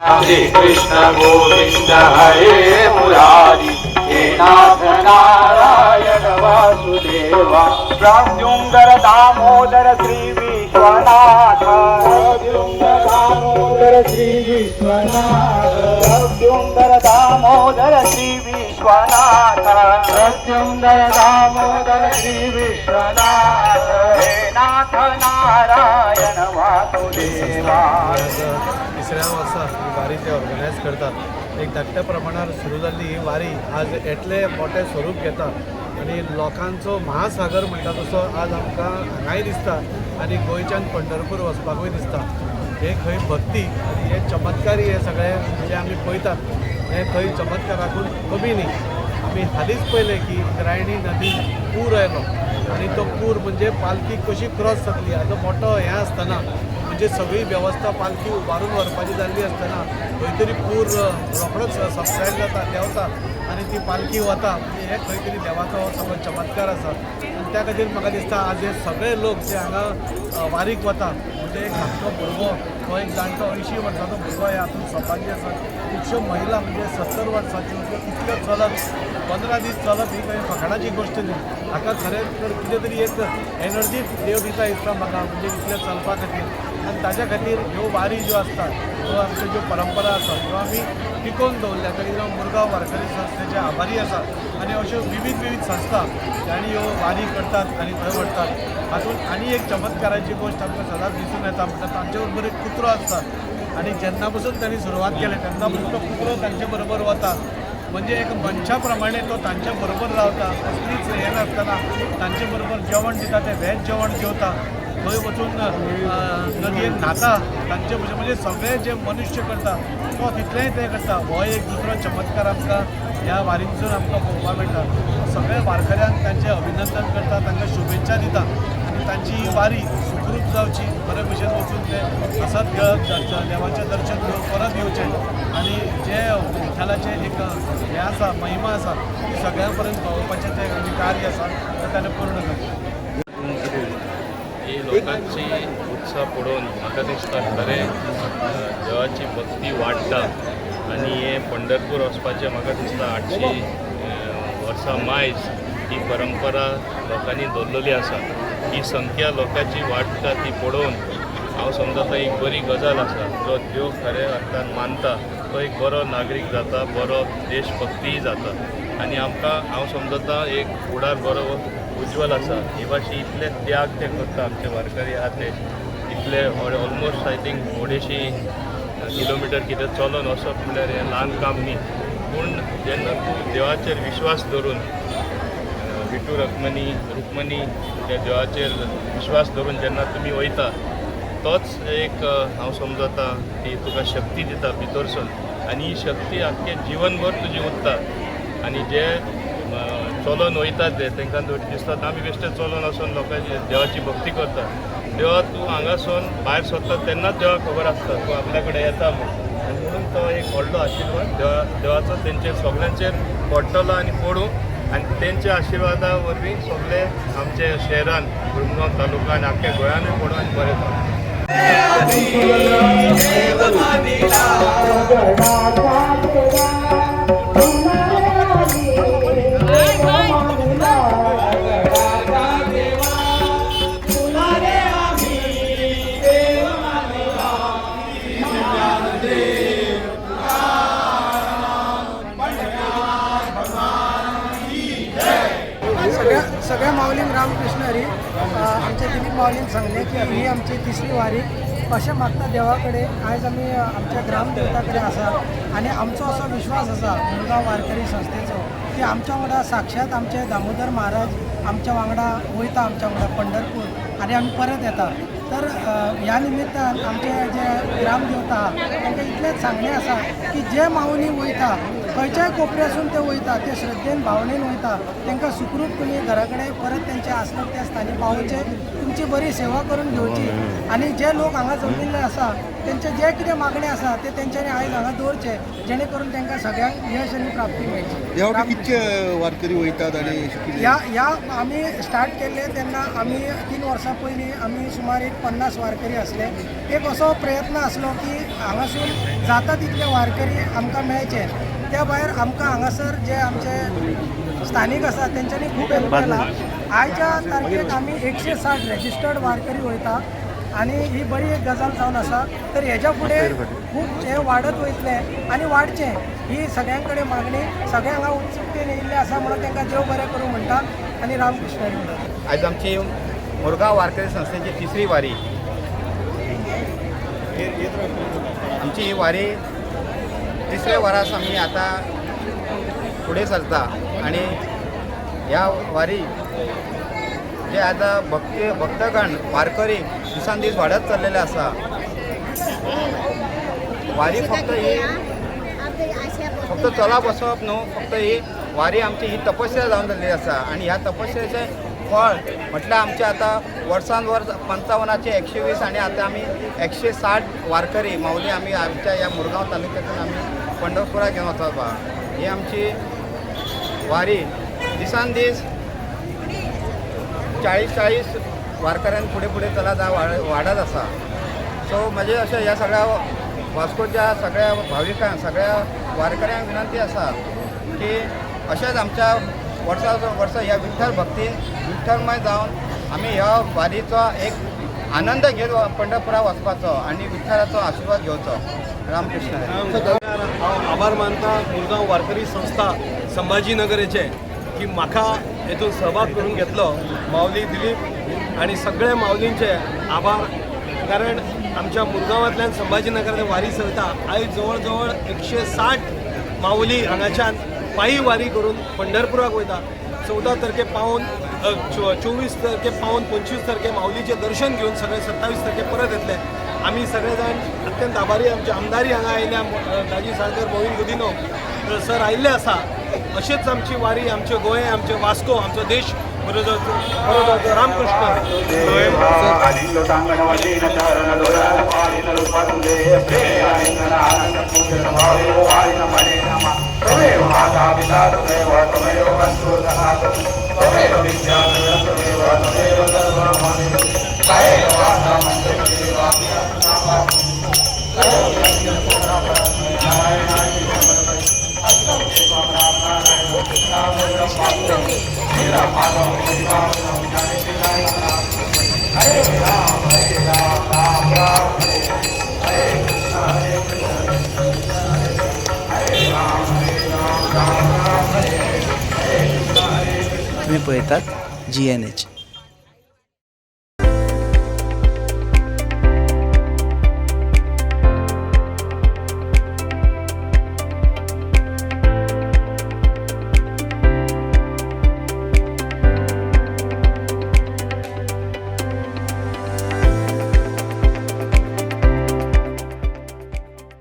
हरे कृष्ण गोविंद हरे मुरारी हे नाथ नारायण वासुदेवा प्रद्युम्न दामोदर श्री विश्वनाथ प्रद्युम्न दामोदर श्री विश्वनाथ प्रद्युम्न दामोदर श्री विश्वनाथ प्रद्युम्न दामोदर श्री विश्वनाथ हे नाथ नारायण वासुदेवा. तिसऱ्या वर्सा ही वारी ते ऑर्गनायज करतात. एक धाकट्या प्रमाणात सुरू जाल्ली ही वारी आज येतले मोठे स्वरूप घेता आणि लोकांचो महासागर म्हणटा तसो आज आमकां हांगाय दिसता आनी गोंयच्यान पंढरपूर वचपाकूय दिसता. हे खंय भक्ती आनी हे चमत्कारी हे सगळे जे आमी पळयतात हे खंय चमत्काराकून कमी न्ही. आमी हालींच पळयलें की इंद्रायणी नदीक पूर आयलो आनी तो पूर म्हणजे पालखी कशी क्रॉस जातली हाजो मोठो हें आसतना म्हणजे सगळी वेवस्था पालखी उबारून व्हरपाची जाल्ली आसतना खंय तरी पूर रोखडोच सबसायड जाता देंवता आनी ती पालखी वता. म्हणजे हे खंय तरी देवाचो हो सगळो चमत्कार आसा आनी त्या खातीर म्हाका दिसता आज हे सगळे लोक जे हांगा वारीक वता म्हणजे एक धाकटो भुरगो तो एक जाणटो 80 वर्साचो भुरगो हे हातूंत सहभागी आसा. खुबश्यो महिला म्हणजे 70 वर्सांच्यो इतल्यो चलत 15 दीस चलप ही काही फकाणाची गोष्ट न्ही. हाका खरें तर कितें तरी एक एनर्जी देव दिता दिसता म्हाका म्हणजे इतलें चलपा खातीर. आनी ताच्या खातीर ह्यो वारी ज्यो आसतात ह्यो आमच्यो ज्यो परंपरा आसात ह्यो आमी टिकोवन दवरल्या. ताका लागून मुरगांव वारकरी संस्थेचे आभारी आसा आनी अश्यो विविध संस्था ज्यांनी ह्यो वारी करतात आनी थंय व्हरतात. हातूंत आनी एक चमत्काराची गोश्ट आमकां सदांच दिसून येता म्हणजे तांचे बरोबर एक कुत्रो आसता आनी जेन्ना पसून तांणी सुरवात केली तेन्ना पसून तो कुत्रो तांचे बरोबर वता. म्हणजे एक मनशा प्रमाणे तो तांच्या बरोबर रावता. कसलीच हें नासतना तांचे बरोबर जेवण दिता तें व्हेज जेवण जेवता. थंय वचून नदयेन न्हाता तांचे म्हणजे सगळे जे मनुश्य करता तो तितलेंय ते करता. हो एक दुसरो चमत्कार आमकां ह्या वारींतसून आमकां पळोवपाक मेळटा. सगळे वारकऱ्यांक तांचें अभिनंदन करता तांकां शुभेच्छा दिता आनी तांची ही वारी सुखरूप जावची बरे भशेन वचून ते हसत खेळत देवाचें दर्शन घेवन परत येवचें आनी जे विठ्ठलाचें एक हें आसा महिमा आसा ती सगळ्यां पर्यंत पावोवपाचें तें कार्य आसा तें ताणें पूर्ण करचें. ही लोकांची उत्साह पळोवन म्हाका दिसता खरें देवाची भक्ती वाडटा आनी हे पंढरपूर वचपाचें म्हाका दिसता 800 वर्सां मायज ही परंपरा लोकांनी दवरलेली आसा. ही संख्या लोकांची वाडटा ती पळोवन हांव समजता एक बरी गजाल आसा. जो देव खरें अर्थान मानता तो एक बरो नागरीक जाता, बरो देशभक्तीय जाता आनी आमकां हांव समजता एक फुडार बरो उज्वल आसा. ही भाशी इतले त्याग ते करता आमचे वारकरी आहा ते इतले ऑलमोस्ट आय थिंक 250 किलोमिटर कितें चलून वचप म्हणल्यार हें ल्हान काम न्ही. पूण जेन्ना तूं देवाचेर विश्वास धरून विठू रुक्मणी त्या देवाचेर विश्वास धरून जेन्ना तुमी वयता तोच एक हांव समजता ती तुका शक्ती दिता भितरसून आनी ही शक्ती आख्खें जिवनभर तुजी उरता. आनी जे चलून वयतात ते तांकां दिसता आमी बेश्टे चलून वचून लोकांची देवाची भक्ती करता. देवा तूं हांगासून भायर सरता तेन्नाच देवाक खबर आसता तूं आपल्या कडेन येता म्हणून आनी म्हणून तो एक व्हडलो आशिर्वाद देवाचो तेंचेर सगळ्यांचेर पडटलो आनी पडूं आनी तेंच्या आशिर्वादा वरवीं सगळे आमचे शहरान मुरगांव तालुका आनी आख्ख्या गोंयानूय पडूं आनी बरें जावं. सगळ्या माऊलींक रामकृष्ण हरी. आमच्या दिलीप माऊलीन सांगले की ही आमची तिसरी वारी. अशें मागता देवा कडेन आयज आमी आमच्या ग्रामदेवता कडेन आसा आनी आमचो असो विश्वास आसा मुरगांव वारकरी संस्थेचो की आमच्या वांगडा साक्षात आमचे दामोदर महाराज आमच्या वांगडा वयता आमच्या वांगडा पंढरपूर आनी आमी परत येता. तर ह्या निमित्तान आमचे जे ग्रामदेवता आहा तांकां इतलेंच सांगणें आसा की जे माऊली वयता खंयच्याय कोपऱ्यासून ते वयता ते श्रद्धेन भावनेन वयता तांकां सुखरूप तुमी घरा कडेन परत तेंचे आसले त्या स्थानी पावोवचे. तेंची बरी सेवा करून घेवची आनी जे लोक हांगा जमिल्ले आसा तेंचे जे कितें मागणी आसा ते तेंच्यांनी आयज हांगा दवरचे जेणे करून तांकां सगळ्यांक यश आनी प्राप्ती मेळची. ह्या फावटी कितचे वारकरी वयतात आनी कितें? ह्या आमी स्टार्ट केल्ले तेन्ना आमी 3 वर्सां पयलीं आमी सुमार एक 50 वारकरी आसले. एक असो प्रयत्न आसलो की हांगासून जाता तितले वारकरी आमकां मेळचे. त्या भायर आमकां हांगासर जे आमचे स्थानीक आसा तेंच्यांनी खूब हेल्प केला. आयच्या तारखेक आमी 160 रजिस्टर्ड वारकरी वयता आनी ही बरी एक गजाल जावन आसा. तर हेज्या फुडें खूब हे वाडत वयतले आनी वाडचें ही सगळ्यां कडेन मागणी. सगळे हांगा उत्सुकतेन येयल्ले आसा म्हणून तांकां देव बरें करूं म्हणटा आनी रामकृष्ण हरी म्हणटा. आज आमची मुरगांव वारकरी संस्थेची 3री वारी. आमची ही वारी 3ऱ्या वरास आमी आतां फुडें सरता आनी ह्या वारी जे आतां भक्तगण वारकरी दिसान दीस वाडत चल्लेले आसा. वारी फक्त चला बसप न्हू, फक्त ही वारी आमची ही तपस्या जावन जाल्ली आसा आनी ह्या तपस्येचें फळ म्हटल्यार आमचे आतां वर्सान वर्स 55चे 120 आनी आतां आमी 160 वारकरी माऊली आमी आमच्या ह्या मुरगांव तालुक्यांतून आमी पंढरपुरा घेवन वचपा. ही आमची वारी दिसान दीस 40 वारकऱ्यां फुडें चलत वाडत आसा. सो म्हजे अशें ह्या सगळ्या वास्कोच्या सगळ्या भाविकांक सगळ्या वारकऱ्यांक विनंती आसा की अशेंच आमच्या वर्सा ह्या विठ्ठल भक्तीन विठ्ठलमय जावन आमी ह्या वारीचो एक आनंद घेवन पंढरपुरा वचपाचो आनी विठ्ठलाचो आशिर्वाद घेवचो. रामकृष्ण. हांव आभार मानता मुरगांव वारकरी संस्था संभाजीनगरेचे की म्हाका हेतून सहभाग करून घेतलो. माऊली दिलीप आनी सगळे माऊलींचे आभार. कारण आमच्या मुरगांवांतल्यान संभाजीनगर वारी चलता. आयज जवळ जवळ 160 माऊली हांगाच्यान पायी वारी करून पंढरपुराक वयता. 14 तारखे पावून 24 तारखे पावून 25 तारखे माऊलीचे दर्शन घेवन सगळे 27 तारखे परत येतले. आमी सगळे जाण अत्यंत आभारी. आमचे आमदारी हांगा आयल्या दाजी साळकर मोहीन गुदिनो सर आयिल्ले आसा. अशेंच आमची वारी आमचे गोंय आमचे वास्को आमचो देश बरो जावचो. तुम्ही पळयतात GNH.